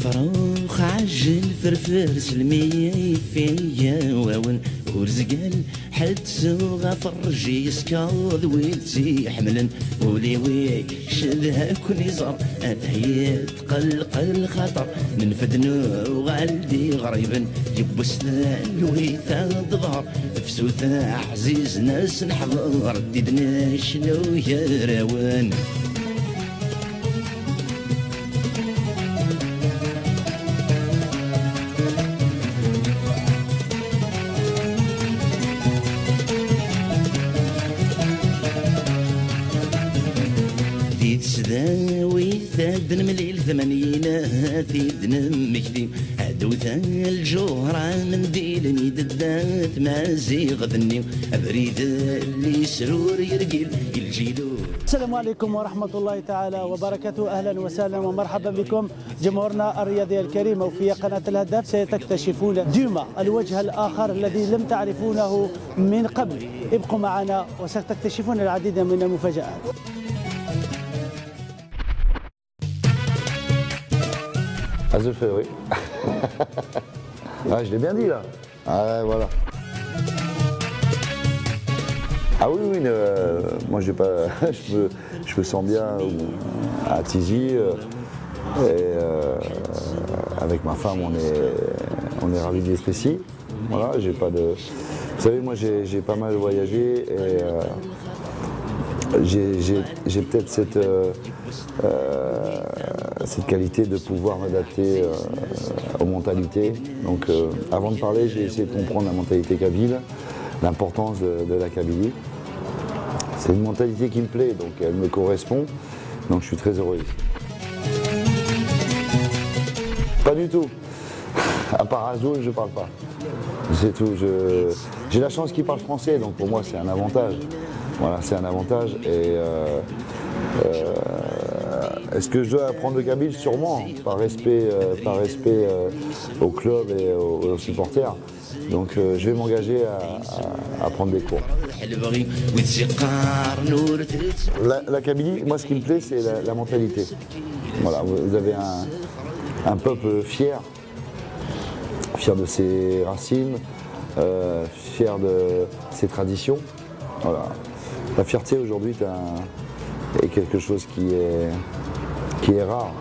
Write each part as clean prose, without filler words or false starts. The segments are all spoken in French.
فروخ عجل فرفر سلمية فيا واون ورزقال حد سوغا فرجي يسكاض ويلتي حملا وليوي شدها كل يزار هي تقلق الخطر من فدنو غالدي غريبا يبوسنا الويثا ضغار فسوثا عزيز ناس نحضر ديدنا شنو يا روان تسداوي ثاد مليل ثمانينات يدن مكذي عدوثا الجوهرة من ديل ميددات ما زيغ ذني أبريد اللي سرور يرقيل الجيلو. السلام عليكم ورحمة الله تعالى وبركاته. أهلا وسهلا ومرحبا بكم جمهورنا الرياضي الكريم. وفي قناة الهداف ستكتشفون ديما الوجه الآخر الذي لم تعرفونه من قبل. ابقوا معنا وستكتشفون العديد من المفاجآت. Azulfé, oui. Ah, je l'ai bien dit là. Ah ouais, voilà. Ah oui, oui, moi j'ai pas, je me sens bien à Tizi. Avec ma femme, on est ravis d'être ici. Voilà, j'ai pas de. Vous savez, moi j'ai pas mal voyagé et j'ai peut-être cette qualité de pouvoir m'adapter aux mentalités. Donc avant de parler, j'ai essayé de comprendre la mentalité kabyle, l'importance de la Kabylie. C'est une mentalité qui me plaît, donc elle me correspond, donc je suis très heureux ici. Pas du tout. À part Azul, je ne parle pas. C'est tout. J'ai la chance qu'il parle français, donc pour moi c'est un avantage. Voilà, c'est un avantage. Et est-ce que je dois apprendre le kabyle? Sûrement, par respect au club et aux supporters. Donc je vais m'engager à prendre des cours. La Kabylie, moi ce qui me plaît, c'est la mentalité. Voilà, vous avez un peuple fier de ses racines, fier de ses traditions. Voilà. La fierté aujourd'hui est quelque chose qui est rare.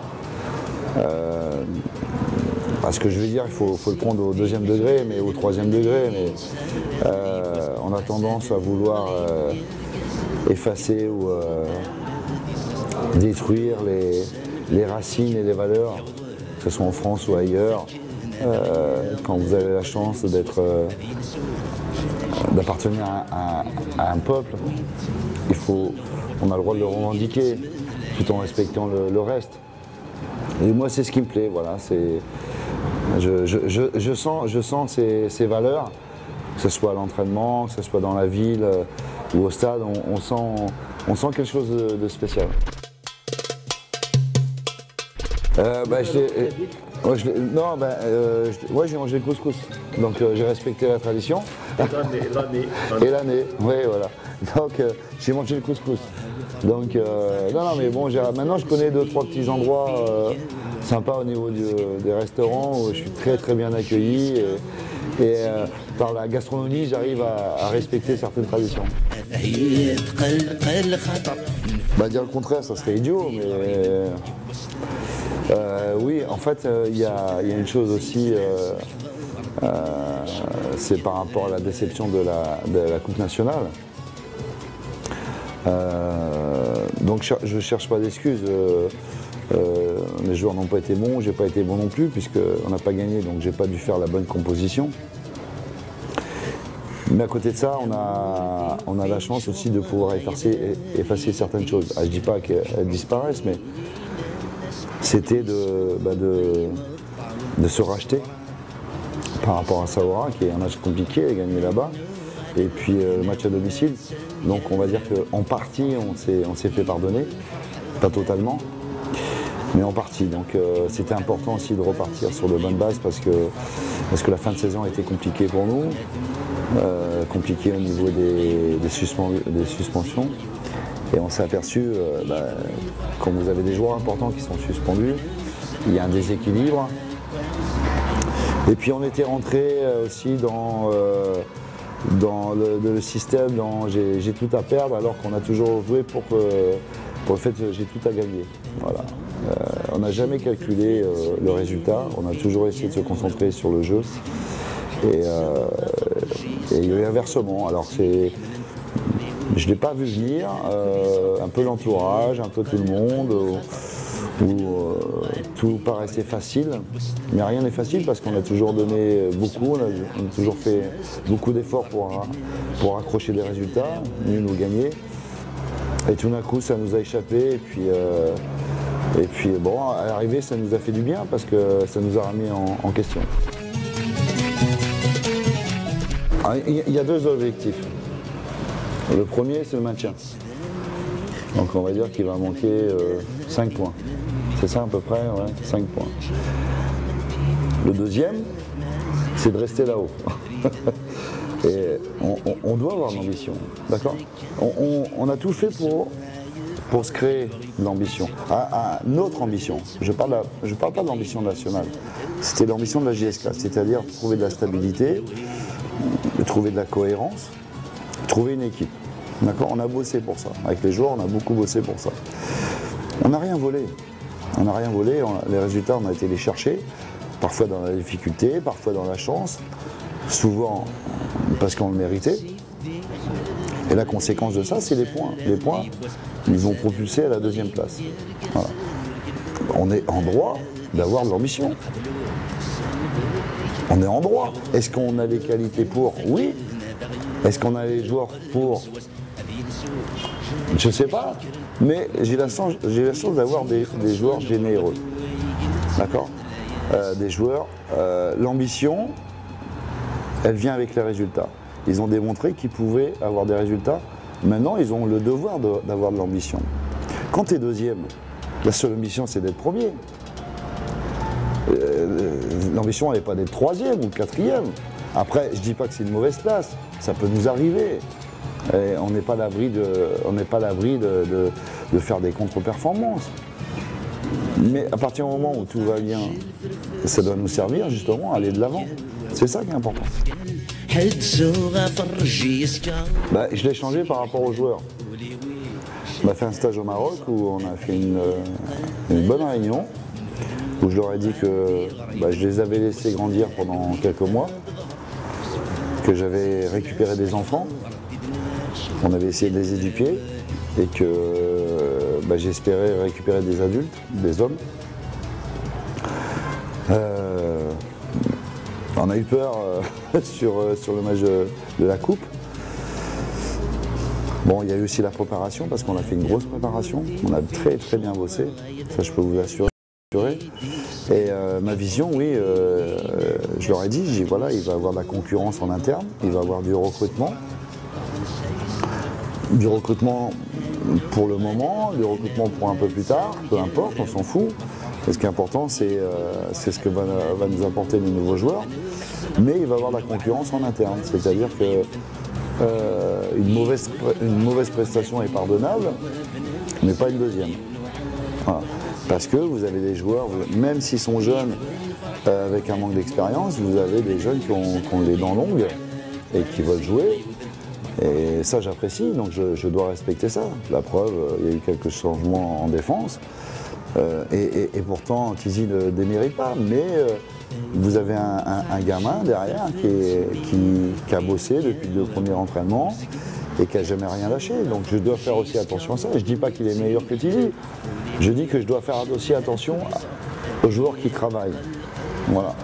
Ce que je veux dire, il faut le prendre au deuxième degré, mais au troisième degré. Mais on a tendance à vouloir effacer ou détruire les racines et les valeurs, que ce soit en France ou ailleurs. Quand vous avez la chance d'appartenir à un peuple, on a le droit de le revendiquer tout en respectant le reste. Et moi c'est ce qui me plaît, voilà, je sens ces valeurs, que ce soit à l'entraînement, que ce soit dans la ville ou au stade, on sent quelque chose de spécial. J'ai mangé le couscous, donc j'ai respecté la tradition. Et l'année, oui, voilà. Donc j'ai mangé le couscous. Donc non, mais bon, maintenant je connais 2-3 petits endroits sympas au niveau des restaurants où je suis très très bien accueilli et par la gastronomie j'arrive à respecter certaines traditions. Dire le contraire, ça serait idiot, mais oui, en fait, il y a une chose aussi, c'est par rapport à la déception de la Coupe nationale. Donc je ne cherche pas d'excuses. Les joueurs n'ont pas été bons, j'ai pas été bon non plus, puisqu'on n'a pas gagné, donc j'ai pas dû faire la bonne composition. Mais à côté de ça, on a la chance aussi de pouvoir effacer certaines choses. Je ne dis pas qu'elles disparaissent, mais c'était de se racheter par rapport à Saoura, qui est un match compliqué à gagner là-bas. Et puis le match à domicile. Donc on va dire qu'en partie, on s'est fait pardonner. Pas totalement, mais en partie. Donc c'était important aussi de repartir sur de bonnes bases parce que la fin de saison était compliquée pour nous. Compliquée au niveau des suspensions. Et on s'est aperçu, quand vous avez des joueurs importants qui sont suspendus, il y a un déséquilibre. Et puis on était rentré aussi dans le système, j'ai tout à perdre alors qu'on a toujours joué pour le fait que j'ai tout à gagner. Voilà. On n'a jamais calculé le résultat, on a toujours essayé de se concentrer sur le jeu. Et il y a eu inversement. Alors je ne l'ai pas vu venir, un peu l'entourage, un peu tout le monde, où tout paraissait facile. Mais rien n'est facile parce qu'on a toujours donné beaucoup, on a toujours fait beaucoup d'efforts pour accrocher des résultats, nul ou gagner. Et tout d'un coup ça nous a échappé et puis bon, à l'arrivée ça nous a fait du bien parce que ça nous a remis en question. Il y a deux objectifs. Le premier, c'est le maintien. Donc on va dire qu'il va manquer 5 points. C'est ça à peu près, ouais, 5 points. Le deuxième, c'est de rester là-haut. Et on doit avoir l'ambition, d'accord ? On a tout fait pour se créer l'ambition. Notre ambition, je parle pas de l'ambition nationale, c'était l'ambition de la JSK, c'est-à-dire trouver de la stabilité, trouver de la cohérence, trouver une équipe. D'accord ? On a bossé pour ça. Avec les joueurs, on a beaucoup bossé pour ça. On n'a rien volé. On n'a rien volé. Les résultats, on a été les chercher. Parfois dans la difficulté, parfois dans la chance. Souvent parce qu'on le méritait. Et la conséquence de ça, c'est les points. Les points, ils vont propulser à la deuxième place. Voilà. On est en droit d'avoir de l'ambition. On est en droit. Est-ce qu'on a les qualités pour ? Oui. Est-ce qu'on a les joueurs pour ? Je ne sais pas. Mais j'ai la chance d'avoir des joueurs généreux. D'accord ? Des joueurs. L'ambition, elle vient avec les résultats. Ils ont démontré qu'ils pouvaient avoir des résultats. Maintenant, ils ont le devoir d'avoir de l'ambition. Quand tu es deuxième, la seule ambition, c'est d'être premier. L'ambition, elle n'est pas d'être troisième ou quatrième. Après, je ne dis pas que c'est une mauvaise place. Ça peut nous arriver. Et on n'est pas à l'abri de faire des contre-performances. Mais à partir du moment où tout va bien, ça doit nous servir justement à aller de l'avant. C'est ça qui est important. Je l'ai changé par rapport aux joueurs. On a fait un stage au Maroc où on a fait une bonne réunion, où je leur ai dit que je les avais laissés grandir pendant quelques mois, que j'avais récupéré des enfants, on avait essayé de les éduquer et que j'espérais récupérer des adultes, des hommes. On a eu peur sur le match de la Coupe. Bon, il y a eu aussi la préparation parce qu'on a fait une grosse préparation. On a très très bien bossé, ça je peux vous assurer. Et ma vision, oui, je leur ai dit, voilà, il va y avoir de la concurrence en interne, il va y avoir du recrutement. Du recrutement pour le moment, du recrutement pour un peu plus tard, peu importe, on s'en fout. Et ce qui est important, c'est ce que va nous apporter les nouveaux joueurs. Mais il va y avoir de la concurrence en interne, c'est-à-dire que une mauvaise prestation est pardonnable, mais pas une deuxième. Voilà. Parce que vous avez des joueurs, même s'ils sont jeunes, avec un manque d'expérience, vous avez des jeunes qui ont les dents longues et qui veulent jouer. Et ça, j'apprécie, donc je dois respecter ça. La preuve, il y a eu quelques changements en défense. Et pourtant, Tizi ne démérite pas. Mais vous avez un gamin derrière qui a bossé depuis le premier entraînement et qui n'a jamais rien lâché. Donc je dois faire aussi attention à ça. Je ne dis pas qu'il est meilleur que Tizi. Je dis que je dois faire aussi attention aux joueurs qui travaillent. Voilà.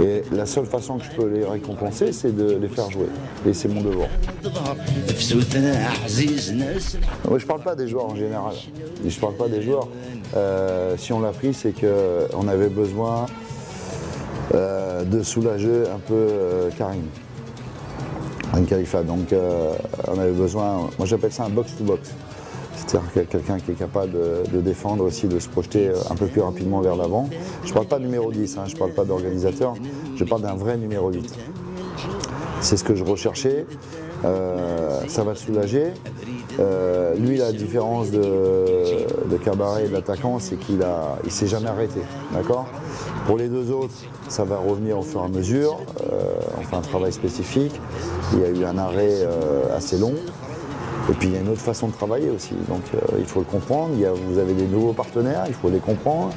Et la seule façon que je peux les récompenser, c'est de les faire jouer. Et c'est mon devoir. Je ne parle pas des joueurs en général. Je ne parle pas des joueurs. Si on l'a pris, c'est qu'on avait besoin de soulager un peu Karim Khalifa. Donc on avait besoin, moi j'appelle ça un box-to-box. C'est-à-dire quelqu'un qui est capable de défendre aussi, de se projeter un peu plus rapidement vers l'avant. Je ne parle pas de numéro 10, je ne parle pas d'organisateur, je parle d'un vrai numéro 8. C'est ce que je recherchais ça va le soulager. Lui, la différence de Cabaret et de l'attaquant, c'est qu'il ne s'est jamais arrêté. D'accord ? Pour les deux autres, ça va revenir au fur et à mesure. On fait un travail spécifique. Il y a eu un arrêt assez long. Et puis il y a une autre façon de travailler aussi. Donc il faut le comprendre. Vous avez des nouveaux partenaires, il faut les comprendre.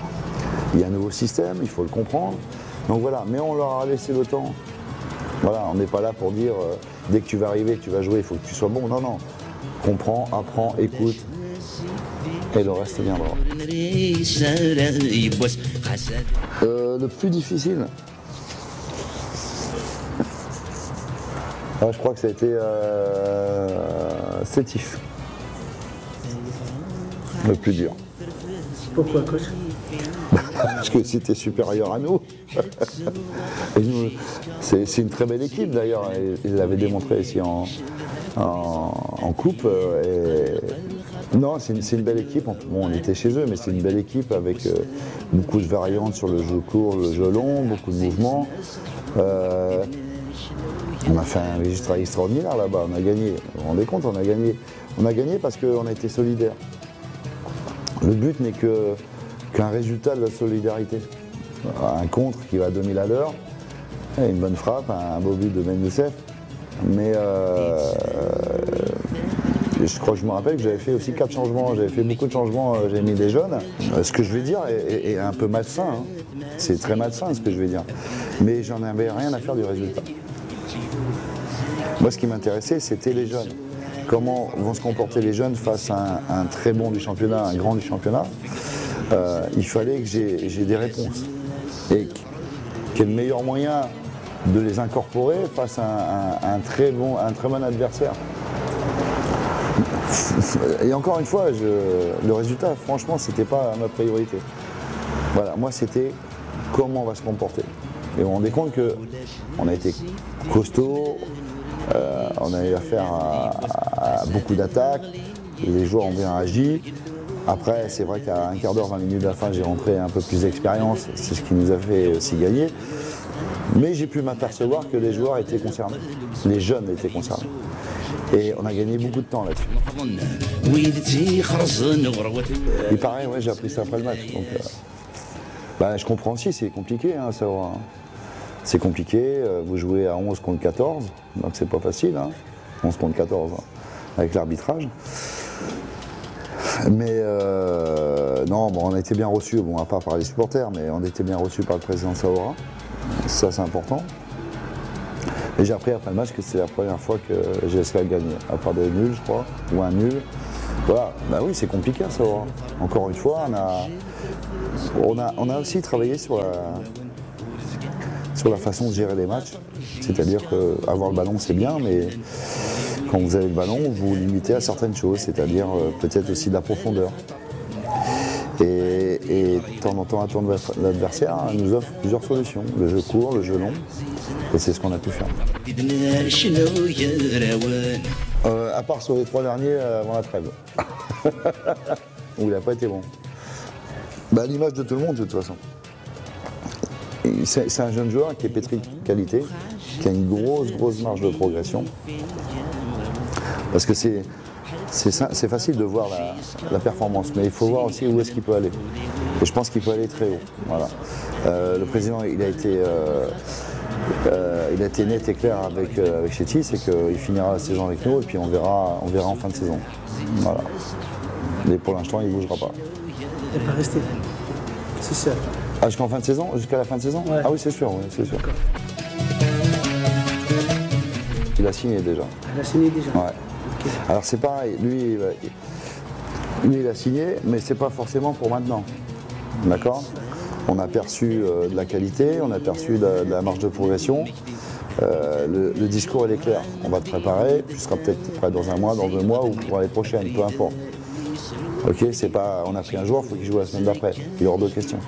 Il y a un nouveau système, il faut le comprendre. Donc voilà, mais on leur a laissé le temps. Voilà, on n'est pas là pour dire dès que tu vas arriver, que tu vas jouer, il faut que tu sois bon. Non, non. Comprends, apprends, écoute, et le reste viendra. Le plus difficile, je crois que ça a été Sétif. Le plus dur. Pourquoi, coach? Parce que c'était supérieur à nous. C'est une très belle équipe d'ailleurs, ils l'avaient démontré ici en coupe. Non, c'est une belle équipe. Bon, on était chez eux, mais c'est une belle équipe avec beaucoup de variantes sur le jeu court, le jeu long, beaucoup de mouvements. On a fait un registre extraordinaire là-bas, on a gagné. Vous vous rendez compte, on a gagné. On a gagné parce qu'on a été solidaires. Le but n'est qu'un résultat de la solidarité. Un contre qui va à 2000 à l'heure, une bonne frappe, un beau but de Ben Youssef. Mais je crois que je me rappelle que j'avais fait aussi 4 changements, j'avais fait beaucoup de changements, j'avais mis des jeunes. Ce que je vais dire est un peu malsain, hein. C'est très malsain ce que je vais dire. Mais j'en avais rien à faire du résultat. Moi ce qui m'intéressait c'était les jeunes. Comment vont se comporter les jeunes face à un très bon du championnat, un grand du championnat. Il fallait que j'ai des réponses. Et quel meilleur moyen de les incorporer face à un très bon adversaire. Et encore une fois, le résultat, franchement, c'était pas ma priorité. Voilà, moi, c'était comment on va se comporter. Et vous vous rendez compte qu'on a été costaud, on a eu affaire à beaucoup d'attaques, les joueurs ont bien agi. Après, c'est vrai qu'à un quart d'heure, 20 minutes de la fin, j'ai rentré un peu plus d'expérience, c'est ce qui nous a fait aussi gagner. Mais j'ai pu m'apercevoir que les joueurs étaient concernés, les jeunes étaient concernés. Et on a gagné beaucoup de temps là-dessus. Il paraît, ouais, j'ai appris ça après le match. Donc, je comprends aussi, c'est compliqué, hein, savoir. C'est compliqué, vous jouez à 11 contre 14, donc c'est pas facile, hein, 11 contre 14, hein, avec l'arbitrage. Mais non, bon, on a été bien reçus, bon, à part par les supporters, mais on a été bien reçus par le président Saoura. Ça, c'est important. Et j'ai appris après le match que c'est la première fois que GSK a gagné, à part des nuls, je crois, ou un nul. Voilà, bah oui, c'est compliqué à savoir. Encore une fois, on a aussi travaillé sur la façon de gérer les matchs. C'est-à-dire qu'avoir le ballon, c'est bien, mais quand vous avez le ballon, vous vous limitez à certaines choses, c'est-à-dire peut-être aussi de la profondeur. Et de temps en temps, à tourner l'adversaire nous offre plusieurs solutions, le jeu court, le jeu long, et c'est ce qu'on a pu faire. À part sur les 3 derniers avant la trêve, où il n'a pas été bon. À l'image de tout le monde de toute façon. C'est un jeune joueur qui est pétri de qualité, qui a une grosse marge de progression. Parce que c'est facile de voir la performance, mais il faut voir aussi où est-ce qu'il peut aller. Et je pense qu'il peut aller très haut. Voilà. Le président, il a été net et clair avec Chetty, c'est qu'il finira la saison avec nous et puis on verra en fin de saison. Voilà. Mais pour l'instant, il ne bougera pas. Il va rester. C'est sûr. Ah, jusqu'en fin de saison? Jusqu'à la fin de saison? Ouais. Ah oui, c'est sûr, oui, c'est sûr. Il a signé déjà. Il a signé déjà? Ouais. Okay. Alors c'est pareil, lui il a signé, mais c'est pas forcément pour maintenant. D'accord? On a perçu de la qualité, on a perçu de la marge de progression. Le discours il est clair. On va te préparer, tu seras peut-être prêt dans 1 mois, dans 2 mois ou pour l'année prochaine, peu importe. Ok, c'est pas. On a pris un joueur, il faut qu'il joue la semaine d'après. Il est hors de question.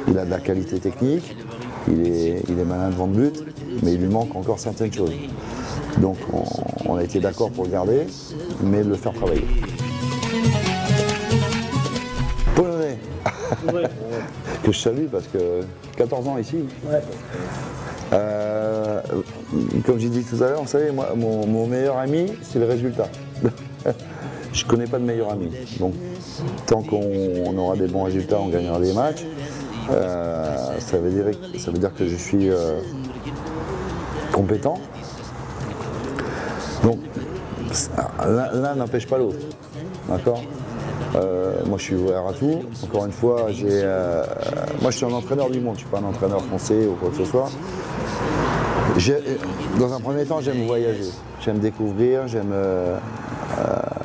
Il a de la qualité technique, il est malin devant le but, mais il lui manque encore certaines choses. Donc on a été d'accord pour le garder, mais de le faire travailler. Polonais, ouais. Que je salue parce que 14 ans ici. Ouais. comme j'ai dit tout à l'heure, vous savez, moi, mon meilleur ami, c'est le résultat. Je ne connais pas de meilleur ami. Donc, tant qu'on aura des bons résultats, on gagnera des matchs. Ça veut dire que je suis compétent. Donc, l'un n'empêche pas l'autre. D'accord ? Moi, je suis ouvert à tout. Encore une fois, moi, je suis un entraîneur du monde. Je ne suis pas un entraîneur français ou quoi que ce soit. Dans un premier temps, j'aime voyager. J'aime découvrir.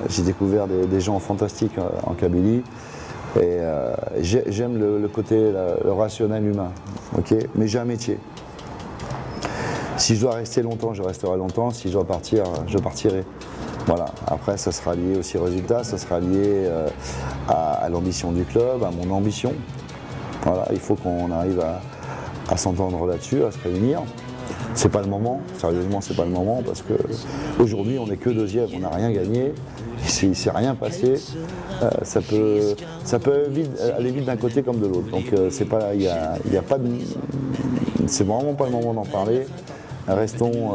J'ai découvert des gens fantastiques en Kabylie. Et j'aime le côté, le rationnel humain. Okay, mais j'ai un métier. Si je dois rester longtemps, je resterai longtemps. Si je dois partir, je partirai. Voilà. Après, ça sera lié aussi au résultat, ça sera lié à l'ambition du club, à mon ambition. Voilà, il faut qu'on arrive à s'entendre là-dessus, à se réunir. C'est pas le moment, sérieusement, c'est pas le moment, parce qu'aujourd'hui, on n'est que deuxième, on n'a rien gagné, il ne s'est rien passé. Ça peut aller vite d'un côté comme de l'autre. Donc, c'est vraiment pas le moment d'en parler. Restons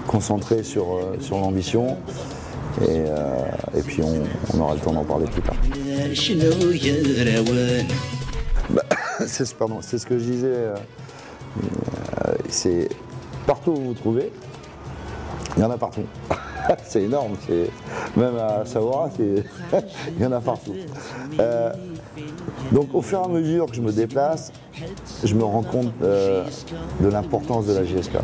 concentrés sur l'ambition et puis on aura le temps d'en parler plus tard. C'est ce que je disais, c'est partout où vous vous trouvez, il y en a partout. C'est énorme, même à Savoie, il y en a partout. Donc au fur et à mesure que je me déplace, je me rends compte de l'importance de la JSK.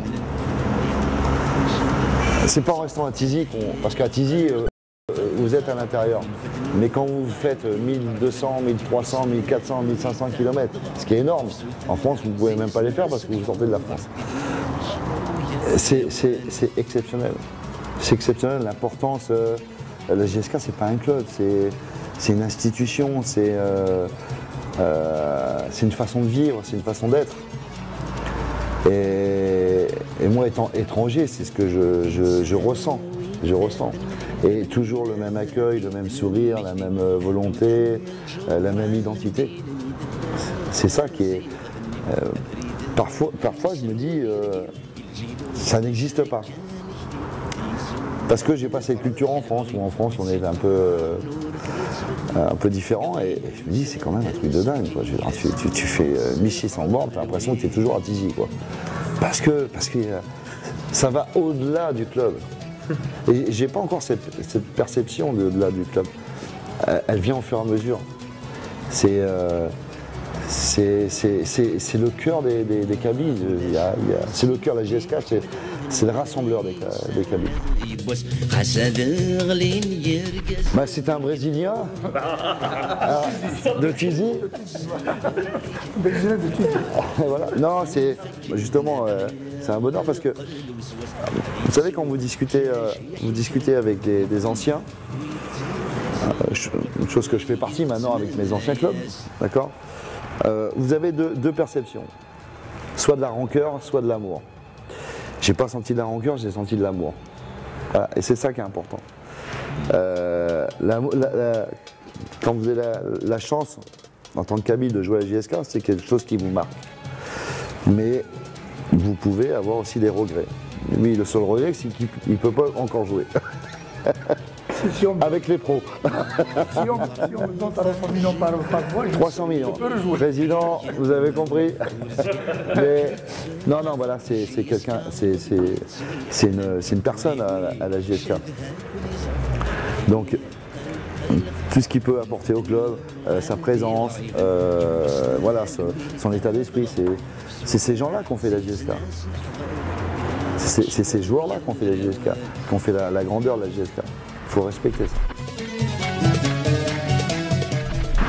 C'est pas en restant à Tizi, parce qu'à Tizi, vous êtes à l'intérieur. Mais quand vous faites 1200, 1300, 1400, 1500 km, ce qui est énorme, en France, vous ne pouvez même pas les faire parce que vous sortez de la France. C'est exceptionnel. C'est exceptionnel, l'importance. La JSK, c'est pas un club, c'est une institution, c'est une façon de vivre, c'est une façon d'être. Et moi, étant étranger, c'est ce que je ressens. Et toujours le même accueil, le même sourire, la même volonté, la même identité. C'est ça qui est... Parfois, je me dis, ça n'existe pas. Parce que j'ai pas cette culture en France, où en France on est un peu différent, et je me dis c'est quand même un truc de dingue, quoi. Je veux dire, tu fais 1600 bornes, t'as l'impression que tu es toujours à Tizi, quoi. Parce que ça va au-delà du club. Et j'ai pas encore cette perception de-delà du club. Elle vient au fur et à mesure. C'est le cœur des Kabyles. C'est le cœur de la JSK, c'est le rassembleur des Kabyles. C'est un Brésilien de Tizi. Voilà. Non, c'est justement c'est un bonheur parce que vous savez quand vous discutez avec des anciens, une chose que je fais partie maintenant avec mes anciens clubs, d'accord. Vous avez deux perceptions, soit de la rancœur, soit de l'amour. J'ai pas senti de la rancœur, j'ai senti de l'amour. Voilà. Et c'est ça qui est important. Quand vous avez la chance, en tant que Kabyle, de jouer à la JSK, c'est quelque chose qui vous marque. Mais vous pouvez avoir aussi des regrets. Lui, le seul regret, c'est qu'il ne peut pas encore jouer. Avec les pros. Si on me donne 300 millions par mois, 300 millions. Président, vous avez compris. Mais, non, voilà, c'est quelqu'un, c'est une personne à la JSK. Donc, tout ce qu'il peut apporter au club, sa présence, voilà, son état d'esprit, c'est ces gens-là qu'on fait la JSK. C'est ces joueurs-là qu'on fait la JSK, qu'on fait la grandeur de la JSK. Il faut respecter ça.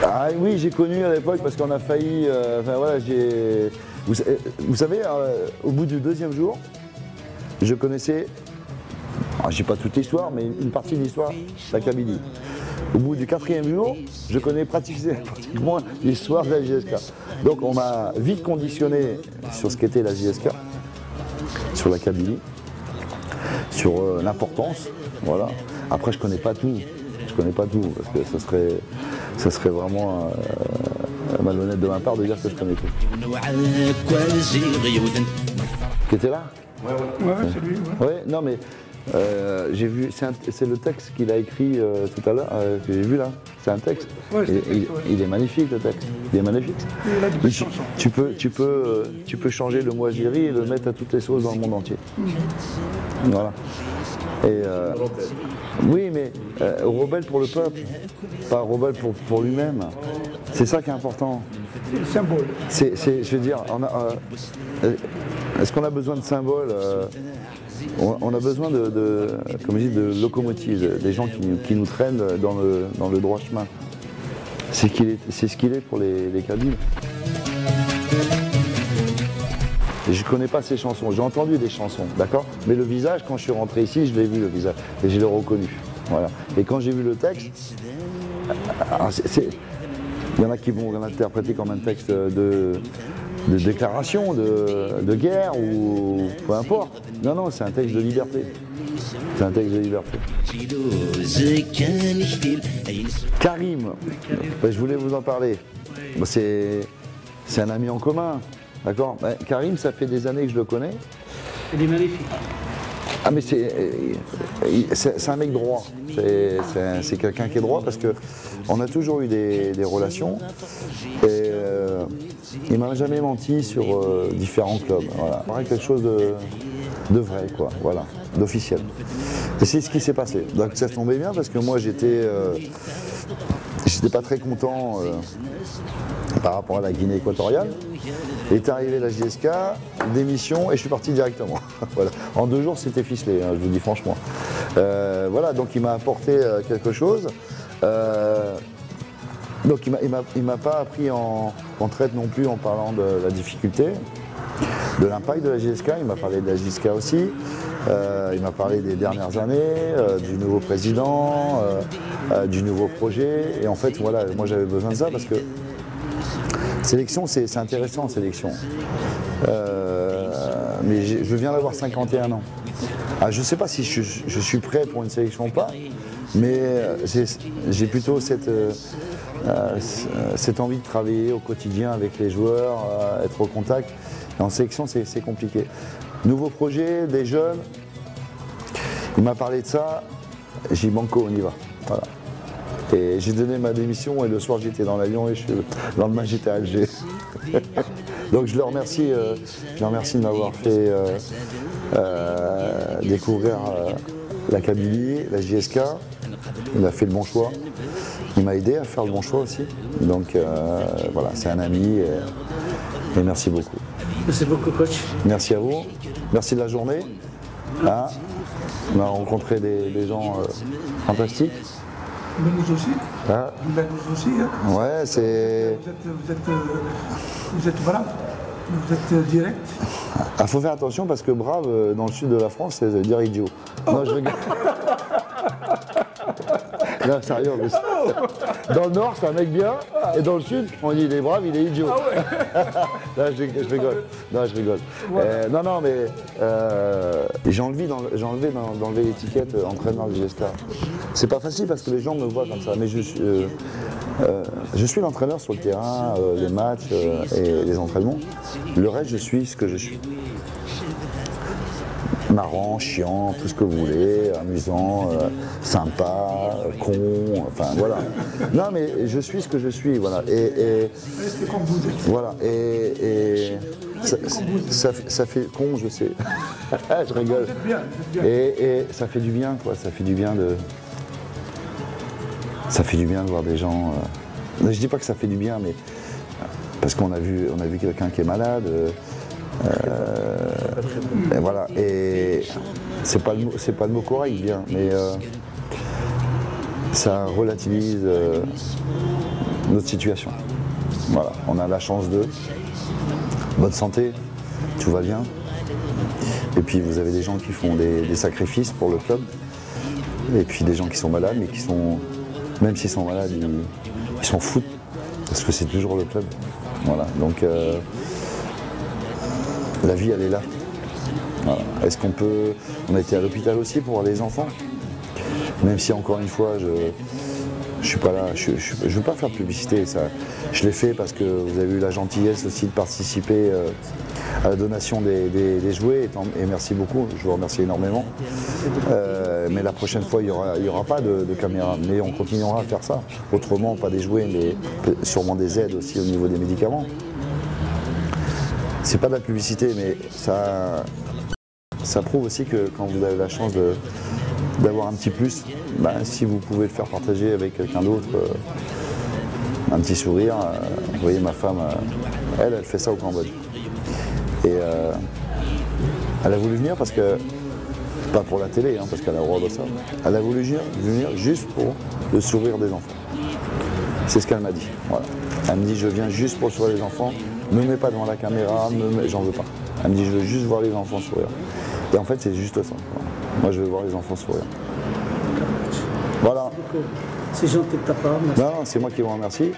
Ah oui, j'ai connu à l'époque parce qu'on a failli. Voilà, vous savez, au bout du deuxième jour, je connaissais. J'ai pas toute l'histoire, mais une partie de l'histoire de la Kabylie. Au bout du quatrième jour, je connais pratiquement l'histoire de la JSK. Donc on m'a vite conditionné sur ce qu'était la JSK, sur la Kabylie, sur l'importance. Voilà. Après, je connais pas tout. Parce que ça serait vraiment malhonnête de ma part de dire que je connais tout. Qui était là? Ouais, c'est lui. Ouais. Ouais, non mais j'ai vu, c'est le texte qu'il a écrit tout à l'heure, que j'ai vu là. C'est un texte. Ouais, c'est le texte, Il est magnifique le texte. Il est magnifique. Il a des belles chansons. Tu peux changer le Moi Géry et le mettre à toutes les sauces dans le monde entier. Voilà. Et oui, mais rebelle pour le peuple, pas rebelle pour lui-même. C'est ça qui est important. C'est le symbole. Je veux dire, est-ce qu'on a besoin de symboles? On a besoin comme je dis, de locomotives, des gens qui nous traînent dans le droit chemin. C'est ce qu'il est pour les Kabyles. Et je ne connais pas ces chansons, j'ai entendu des chansons, d'accord? Mais le visage, quand je suis rentré ici, je l'ai vu le visage, et je l'ai reconnu. Voilà. Et quand j'ai vu le texte, il y en a qui vont l'interpréter comme un texte de déclaration, de guerre, ou peu importe. Non, non, c'est un texte de liberté. C'est un texte de liberté. Karim, je voulais vous en parler. C'est un ami en commun. D'accord. Karim, ça fait des années que je le connais. Il est magnifique. Ah mais c'est un mec droit. C'est quelqu'un qui est droit parce qu'on a toujours eu des relations. Et il m'a jamais menti sur différents clubs. Voilà. Il y aurait quelque chose de vrai, quoi. Voilà, d'officiel. Et c'est ce qui s'est passé. Donc ça tombait bien parce que moi j'étais pas très content par rapport à la Guinée équatoriale. Est arrivé la JSK, démission et je suis parti directement. Voilà. En 2 jours c'était ficelé, hein, je vous dis franchement. Voilà, donc il m'a apporté quelque chose. Donc il m'a pas appris en traite non plus en parlant de la difficulté, de l'impact de la JSK, il m'a parlé de la JSK aussi. Il m'a parlé des dernières années, du nouveau président, du nouveau projet. Et en fait, voilà, moi j'avais besoin de ça parce que sélection, c'est intéressant, sélection. Mais je viens d'avoir 51 ans. Alors, je ne sais pas si je suis prêt pour une sélection ou pas, mais j'ai plutôt cette envie de travailler au quotidien avec les joueurs, être au contact. Et en sélection, c'est compliqué. Nouveau projet, des jeunes. Il m'a parlé de ça. J'ai dit banco, on y va. Voilà. Et j'ai donné ma démission et le soir j'étais dans l'avion et le lendemain j'étais à Alger. Donc je le remercie de m'avoir fait découvrir la Kabylie, la JSK. Il a fait le bon choix. Il m'a aidé à faire le bon choix aussi. Donc voilà, c'est un ami et merci beaucoup. Merci beaucoup, coach. Merci à vous. Merci de la journée. Hein, on a rencontré des gens fantastiques. Mais nous aussi. Ah. Ben, nous aussi. Hein. Ouais, c'est. Vous êtes brave. Vous êtes direct. Ah, faut faire attention parce que brave, dans le sud de la France, ça veut dire idiot. Non, je rigole. Non, sérieux, mais dans le nord, c'est un mec bien, et dans le sud, on dit il est brave, il est idiot. Ah ouais. Non, je rigole. Non, je rigole. Ouais. Non, mais j'ai enlevé d'enlever l'étiquette entraîneur du JSK. C'est pas facile parce que les gens me voient comme ça, mais je suis l'entraîneur sur le terrain, les matchs et les entraînements. Le reste, je suis ce que je suis. Marrant, chiant, tout ce que vous voulez, amusant, sympa, con, enfin voilà. Non mais je suis ce que je suis, voilà. Et restez comme vous êtes. voilà. Et ça fait con, je sais. Je rigole. Vous êtes bien, vous êtes bien. Et ça fait du bien, quoi. Ça fait du bien de voir des gens. Je dis pas que ça fait du bien, mais parce qu'on a vu quelqu'un qui est malade. Et voilà, et c'est pas le mot correct bien, mais ça relativise notre situation. Voilà, on a la chance de bonne santé, tout va bien. Et puis vous avez des gens qui font des sacrifices pour le club. Et puis des gens qui sont malades, mais qui sont, même s'ils sont malades, ils s'en foutent parce que c'est toujours le club. Voilà, donc. La vie, elle est là. Voilà. Est-ce qu'on peut... On a été à l'hôpital aussi pour voir les enfants. Même si, encore une fois, je suis pas là. Je ne veux pas faire de publicité. Ça. Je l'ai fait parce que vous avez eu la gentillesse aussi de participer à la donation des jouets, et merci beaucoup, je vous remercie énormément. Mais la prochaine fois, il n'y aura pas de caméra, mais on continuera à faire ça. Autrement, pas des jouets, mais sûrement des aides aussi au niveau des médicaments. C'est pas de la publicité, mais ça prouve aussi que quand vous avez la chance d'avoir un petit plus, ben, si vous pouvez le faire partager avec quelqu'un d'autre, un petit sourire. Vous voyez, ma femme, elle fait ça au Cambodge. Et elle a voulu venir parce que, pas pour la télé, hein, parce qu'elle a le droit de ça, elle a voulu venir juste pour le sourire des enfants. C'est ce qu'elle m'a dit. Voilà. Elle me dit, je viens juste pour le sourire des enfants, ne me mets pas devant la caméra, j'en veux pas. Elle me dit, je veux juste voir les enfants sourire. Et en fait, c'est juste ça. Moi, je veux voir les enfants sourire. Voilà. C'est gentil de ta part. Merci. Non, c'est moi qui vous remercie.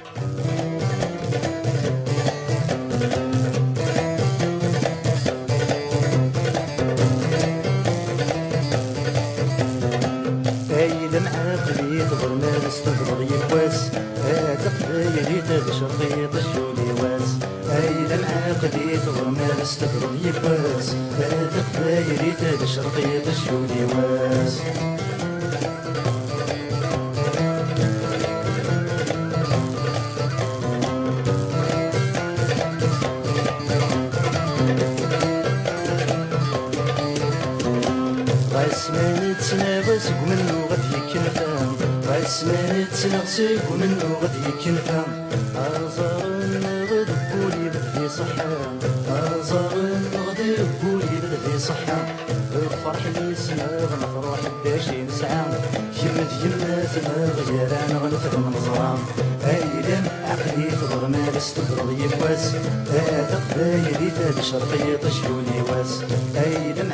نغسيك ومنه غادي يكنفها أزار غد بولي بدي صحة أزار غادي بولي بدي صحة الفرح اللي سماغ نفرح بداشي نسعى يمد يمات غير أنا غنفهم نظرام أيلم عقلي تضر ما بس تضر يكواس هذا قبايلي تاد شرقي طشيولي واس أيلم